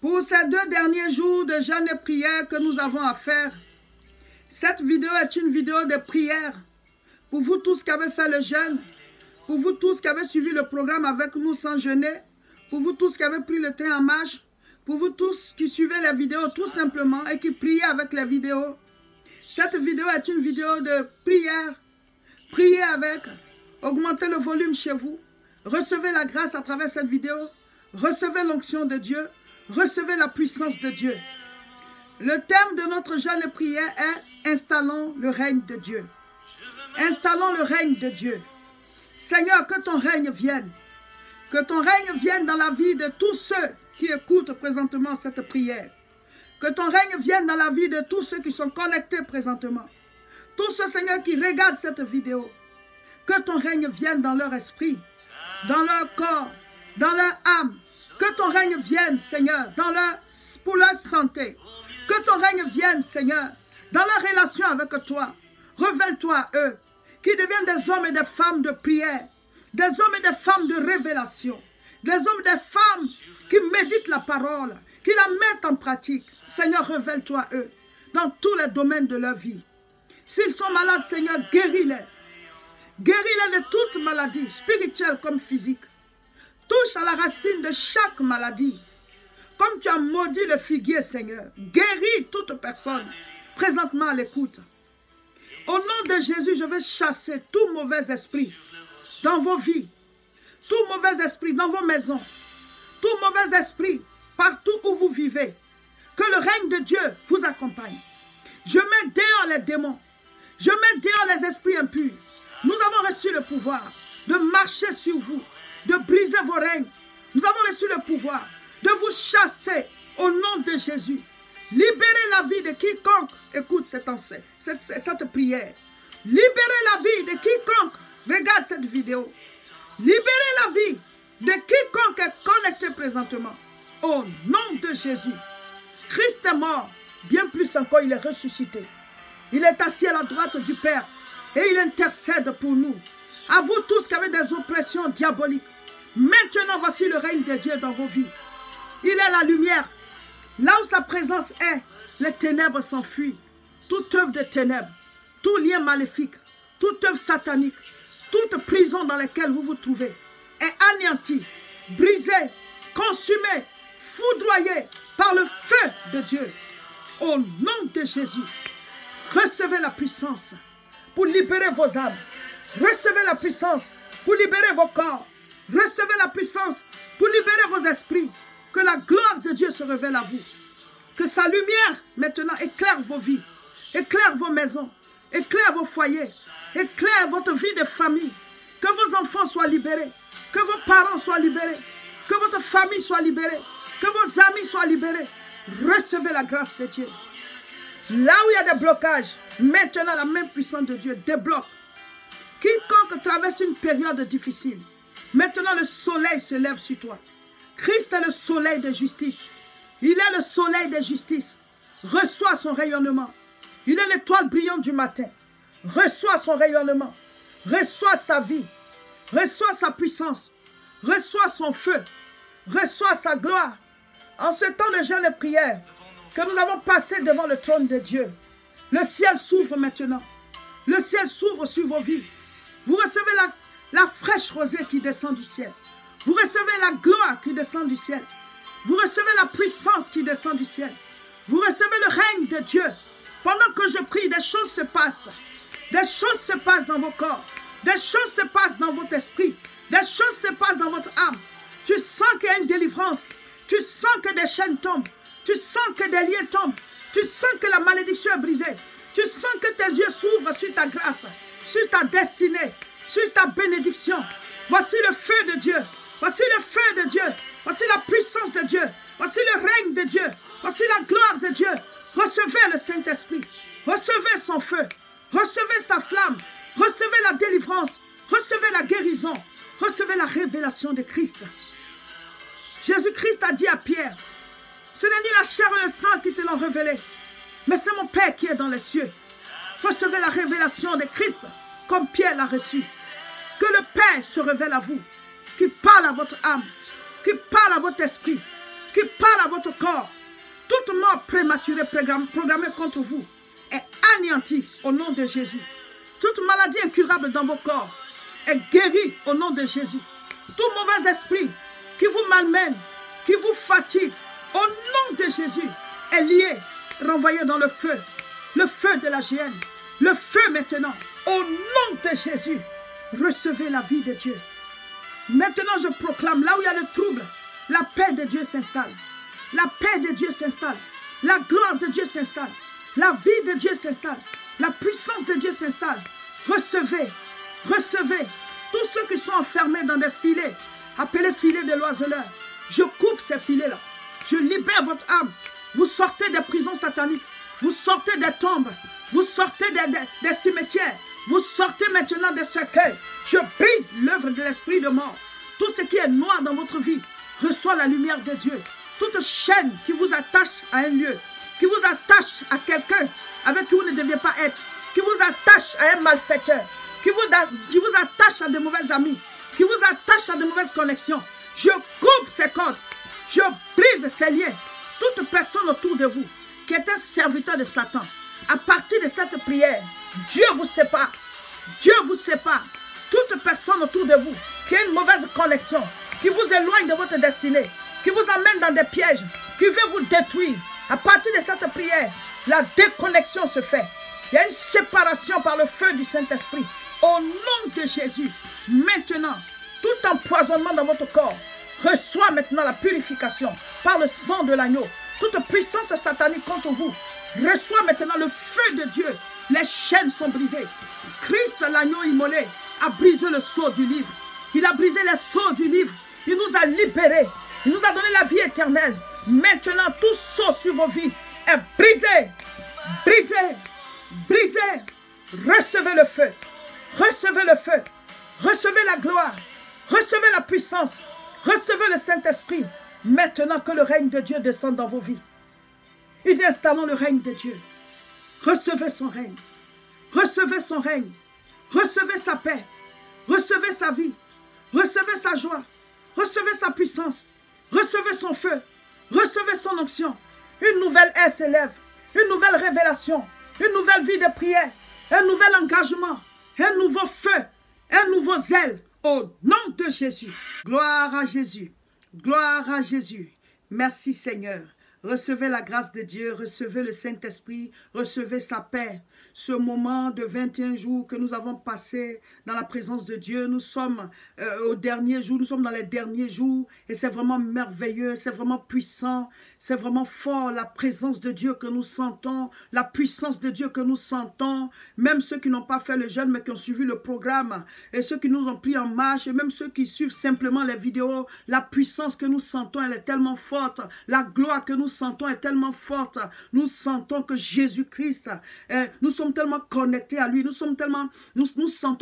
Pour ces 2 derniers jours de jeûne et prière que nous avons à faire, cette vidéo est une vidéo de prière pour vous tous qui avez fait le jeûne, pour vous tous qui avez suivi le programme avec nous sans jeûner, pour vous tous qui avez pris le train en marche, pour vous tous qui suivez les vidéos tout simplement et qui priez avec les vidéos. Cette vidéo est une vidéo de prière. Priez avec, augmentez le volume chez vous, recevez la grâce à travers cette vidéo, recevez l'onction de Dieu, recevez la puissance de Dieu. Le thème de notre jeûne et prière est « Installons le règne de Dieu ». Installons le règne de Dieu. Seigneur, que ton règne vienne. Que ton règne vienne dans la vie de tous ceux qui écoutent présentement cette prière. Que ton règne vienne dans la vie de tous ceux qui sont connectés présentement. Tous ceux, Seigneur, qui regardent cette vidéo. Que ton règne vienne dans leur esprit, dans leur corps, dans leur âme. Que ton règne vienne, Seigneur, pour leur santé. Que ton règne vienne, Seigneur, dans leur relation avec toi. Révèle-toi à eux, qui deviennent des hommes et des femmes de prière, des hommes et des femmes de révélation, des hommes et des femmes qui méditent la parole, qui la mettent en pratique. Seigneur, révèle-toi à eux, dans tous les domaines de leur vie. S'ils sont malades, Seigneur, guéris-les. Guéris-les de toute maladie, spirituelle comme physique. Touche à la racine de chaque maladie. Comme tu as maudit le figuier, Seigneur, guéris toute personne présentement à l'écoute. Au nom de Jésus, je vais chasser tout mauvais esprit dans vos vies, tout mauvais esprit dans vos maisons, tout mauvais esprit partout où vous vivez. Que le règne de Dieu vous accompagne. Je mets dehors les démons, je mets dehors les esprits impurs. Nous avons reçu le pouvoir de marcher sur vous, de briser vos règnes. Nous avons reçu le pouvoir de vous chasser au nom de Jésus. Libérez la vie de quiconque écoute cette prière. Libérez la vie de quiconque regarde cette vidéo. Libérez la vie de quiconque est connecté présentement. Au nom de Jésus. Christ est mort. Bien plus encore, il est ressuscité. Il est assis à la droite du Père. Et il intercède pour nous. À vous tous qui avez des oppressions diaboliques. Maintenant, voici le règne de Dieu dans vos vies. Il est la lumière. Là où sa présence est, les ténèbres s'enfuient. Toute œuvre de ténèbres, tout lien maléfique, toute œuvre satanique, toute prison dans laquelle vous vous trouvez est anéantie, brisée, consumée, foudroyée par le feu de Dieu. Au nom de Jésus, recevez la puissance pour libérer vos âmes. Recevez la puissance pour libérer vos corps. Recevez la puissance pour libérer vos esprits. Que la gloire de Dieu se révèle à vous. Que sa lumière maintenant éclaire vos vies, éclaire vos maisons, éclaire vos foyers, éclaire votre vie de famille. Que vos enfants soient libérés, que vos parents soient libérés, que votre famille soit libérée, que vos amis soient libérés. Recevez la grâce de Dieu. Là où il y a des blocages, maintenant la main puissante de Dieu débloque. Quiconque traverse une période difficile, maintenant le soleil se lève sur toi. Christ est le soleil de justice. Il est le soleil de justice. Reçois son rayonnement. Il est l'étoile brillante du matin. Reçois son rayonnement. Reçois sa vie. Reçois sa puissance. Reçois son feu. Reçois sa gloire. En ce temps de jeûne et prière que nous avons passé devant le trône de Dieu, le ciel s'ouvre maintenant. Le ciel s'ouvre sur vos vies. Vous recevez la fraîche rosée qui descend du ciel. Vous recevez la gloire qui descend du ciel. Vous recevez la puissance qui descend du ciel. Vous recevez le règne de Dieu. Pendant que je prie, des choses se passent. Des choses se passent dans vos corps. Des choses se passent dans votre esprit. Des choses se passent dans votre âme. Tu sens qu'il y a une délivrance. Tu sens que des chaînes tombent. Tu sens que des liens tombent. Tu sens que la malédiction est brisée. Tu sens que tes yeux s'ouvrent sur ta grâce, sur ta destinée, sur ta bénédiction. Voici le feu de Dieu. Voici le feu de Dieu. Voici la puissance de Dieu. Voici le règne de Dieu. Voici la gloire de Dieu. Recevez le Saint-Esprit. Recevez son feu. Recevez sa flamme. Recevez la délivrance. Recevez la guérison. Recevez la révélation de Christ. Jésus-Christ a dit à Pierre, ce n'est ni la chair et le sang qui te l'ont révélé, mais c'est mon Père qui est dans les cieux. Recevez la révélation de Christ comme Pierre l'a reçu. Que le Père se révèle à vous, qui parle à votre âme, qui parle à votre esprit, qui parle à votre corps, toute mort prématurée programmée contre vous est anéantie au nom de Jésus. Toute maladie incurable dans vos corps est guérie au nom de Jésus. Tout mauvais esprit qui vous malmène, qui vous fatigue, au nom de Jésus, est lié, renvoyé dans le feu de la géhenne, le feu maintenant, au nom de Jésus. Recevez la vie de Dieu. Maintenant, je proclame, là où il y a le trouble, la paix de Dieu s'installe. La paix de Dieu s'installe. La gloire de Dieu s'installe. La vie de Dieu s'installe. La puissance de Dieu s'installe. Recevez, recevez tous ceux qui sont enfermés dans des filets, appelés filets de l'oiseleur. Je coupe ces filets-là. Je libère votre âme. Vous sortez des prisons sataniques. Vous sortez des tombes. Vous sortez des cimetières. Vous sortez maintenant des cercueils. Je brise l'œuvre de l'esprit de mort. Tout ce qui est noir dans votre vie reçoit la lumière de Dieu. Toute chaîne qui vous attache à un lieu, qui vous attache à quelqu'un avec qui vous ne deviez pas être, qui vous attache à un malfaiteur, qui vous attache à de mauvais amis, qui vous attache à de mauvaises connexions. Je coupe ces cordes. Je brise ces liens. Toute personne autour de vous qui est un serviteur de Satan, à partir de cette prière, Dieu vous sépare. Dieu vous sépare. Toute personne autour de vous qui a une mauvaise connexion, qui vous éloigne de votre destinée, qui vous amène dans des pièges, qui veut vous détruire. À partir de cette prière, la déconnexion se fait. Il y a une séparation par le feu du Saint-Esprit. Au nom de Jésus, maintenant, tout empoisonnement dans votre corps reçoit maintenant la purification par le sang de l'agneau. Toute puissance satanique contre vous reçoit maintenant le feu de Dieu. Les chaînes sont brisées. Christ, l'agneau immolé, a brisé le sceau du livre. Il a brisé les sceaux du livre. Il nous a libérés. Il nous a donné la vie éternelle. Maintenant, tout sceau sur vos vies est brisé. Brisé. Brisé. Recevez le feu. Recevez le feu. Recevez la gloire. Recevez la puissance. Recevez le Saint-Esprit. Maintenant que le règne de Dieu descend dans vos vies. Il dit installons le règne de Dieu. Recevez son règne. Recevez son règne. Recevez sa paix. Recevez sa vie. Recevez sa joie. Recevez sa puissance. Recevez son feu. Recevez son onction. Une nouvelle ère s'élève. Une nouvelle révélation. Une nouvelle vie de prière. Un nouvel engagement. Un nouveau feu. Un nouveau zèle. Au nom de Jésus. Gloire à Jésus. Gloire à Jésus. Merci Seigneur. Recevez la grâce de Dieu, recevez le Saint-Esprit, recevez sa paix. Ce moment de 21 jours que nous avons passé dans la présence de Dieu, nous sommes au dernier jour, nous sommes dans les derniers jours et c'est vraiment merveilleux, c'est vraiment puissant, c'est vraiment fort la présence de Dieu que nous sentons, la puissance de Dieu que nous sentons, même ceux qui n'ont pas fait le jeûne mais qui ont suivi le programme et ceux qui nous ont pris en marche et même ceux qui suivent simplement les vidéos, la puissance que nous sentons elle est tellement forte, la gloire que nous sentons est tellement forte, nous sentons que Jésus-Christ, nous sommes tellement connectés à lui, nous sentons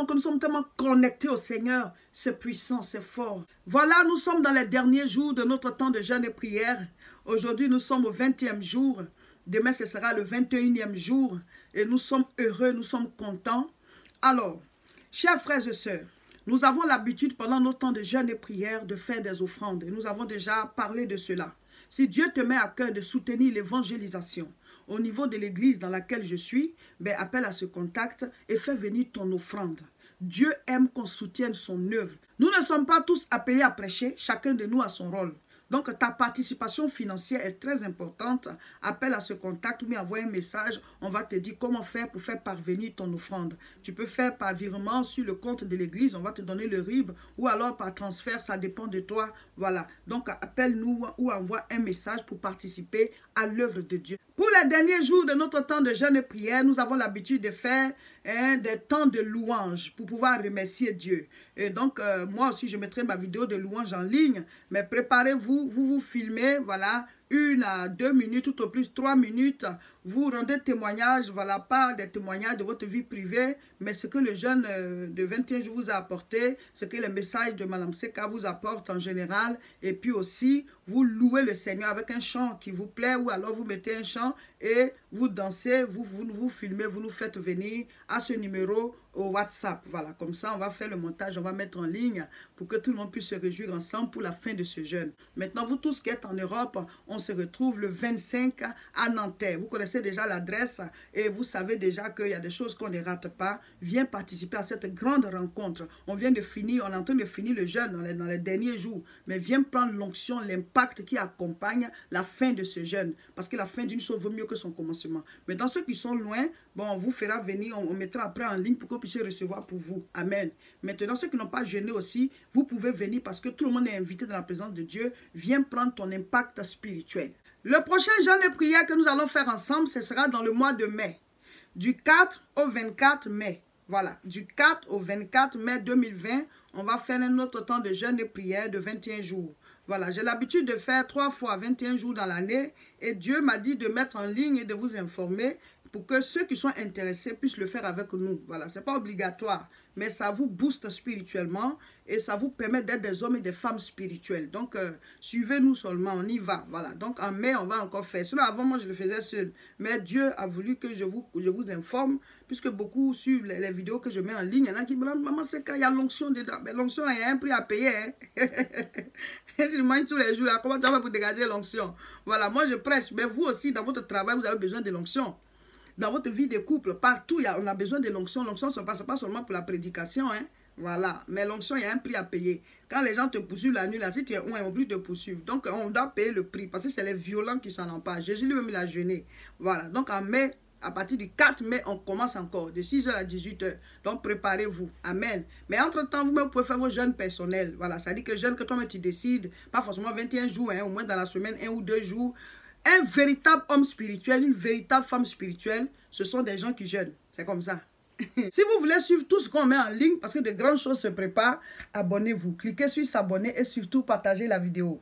que nous sommes tellement connectés au Seigneur, c'est puissant, c'est fort. Voilà, nous sommes dans les derniers jours de notre temps de jeûne et prière. Aujourd'hui, nous sommes au 20e jour, demain ce sera le 21e jour et nous sommes heureux, nous sommes contents. Alors, chers frères et sœurs, nous avons l'habitude pendant nos temps de jeûne et prière de faire des offrandes et nous avons déjà parlé de cela. Si Dieu te met à cœur de soutenir l'évangélisation au niveau de l'église dans laquelle je suis, ben appelle à ce contact et fais venir ton offrande. Dieu aime qu'on soutienne son œuvre. Nous ne sommes pas tous appelés à prêcher, chacun de nous a son rôle. Donc ta participation financière est très importante. Appelle à ce contact ou envoie un message. On va te dire comment faire pour faire parvenir ton offrande. Tu peux faire par virement sur le compte de l'église. On va te donner le RIB ou alors par transfert. Ça dépend de toi. Voilà. Donc appelle-nous ou envoie un message pour participer à l'œuvre de Dieu. Pour les derniers jours de notre temps de jeûne et prière, nous avons l'habitude de faire des temps de louange pour pouvoir remercier Dieu. Et donc, moi aussi, je mettrai ma vidéo de louange en ligne. Mais préparez-vous, vous filmez, voilà, 1 à 2 minutes, tout au plus 3 minutes. Vous rendez témoignage, voilà, pas des témoignages de votre vie privée, mais ce que le jeûne de 21 jours vous a apporté, ce que les messages de Madame Seka vous apportent en général. Et puis aussi, vous louez le Seigneur avec un chant qui vous plaît, ou alors vous mettez un chant et vous dansez, vous filmez, vous nous faites venir à ce numéro au WhatsApp. Voilà, comme ça, on va faire le montage, on va mettre en ligne pour que tout le monde puisse se réjouir ensemble pour la fin de ce jeûne. Maintenant, vous tous qui êtes en Europe, on se retrouve le 25 à Nanterre. Vous connaissez déjà l'adresse et vous savez déjà qu'il y a des choses qu'on ne rate pas. Viens participer à cette grande rencontre. On vient de finir, on est en train de finir le jeûne dans les derniers jours. Mais viens prendre l'onction, l'impact qui accompagne la fin de ce jeûne. Parce que la fin d'une chose vaut mieux que son commencement. Mais dans ceux qui sont loin, bon, on vous fera venir, on mettra après en ligne pour que vous puissiez recevoir pour vous. Amen. Maintenant, ceux qui n'ont pas jeûné aussi, vous pouvez venir parce que tout le monde est invité dans la présence de Dieu. Viens prendre ton impact spirituel. Le prochain jeûne et prière que nous allons faire ensemble, ce sera dans le mois de mai. Du 4 au 24 mai. Voilà, du 4 au 24 mai 2020, on va faire un autre temps de jeûne et prière de 21 jours. Voilà, j'ai l'habitude de faire 3 fois 21 jours dans l'année et Dieu m'a dit de mettre en ligne et de vous informer pour que ceux qui sont intéressés puissent le faire avec nous. Voilà, ce n'est pas obligatoire, mais ça vous booste spirituellement et ça vous permet d'être des hommes et des femmes spirituels. Donc, suivez-nous seulement, on y va. Voilà, donc en mai, on va encore faire. Sinon, avant, moi, je le faisais seul. Mais Dieu a voulu que je vous informe, puisque beaucoup suivent les vidéos que je mets en ligne. Il y en a qui me disent, maman, c'est quand il y a l'onction dedans. Mais l'onction, il y a un prix à payer. Hein? Et si je mange tous les jours, là, comment tu vas vous dégager l'onction? Voilà, moi, je prêche. Mais vous aussi, dans votre travail, vous avez besoin de l'onction. Dans votre vie de couple, partout, on a besoin de l'onction. L'onction, ce n'est pas seulement pour la prédication, hein. Voilà. Mais l'onction, il y a un prix à payer. Quand les gens te poursuivent la nuit, là, si tu es ils vont plus te poursuivre. Donc, on doit payer le prix parce que c'est les violents qui s'en emparent. Jésus lui-même, il a jeûné. Voilà. Donc, en mai, à partir du 4 mai, on commence encore de 6h à 18h. Donc, préparez-vous. Amen. Mais entre-temps, vous pouvez faire vos jeûnes personnels. Voilà. Ça dit que jeûne que toi-même, tu décides. Pas forcément 21 jours, hein, au moins dans la semaine, 1 ou 2 jours. Un véritable homme spirituel, une véritable femme spirituelle, ce sont des gens qui jeûnent. C'est comme ça. Si vous voulez suivre tout ce qu'on met en ligne, parce que de grandes choses se préparent, abonnez-vous. Cliquez sur s'abonner et surtout partagez la vidéo.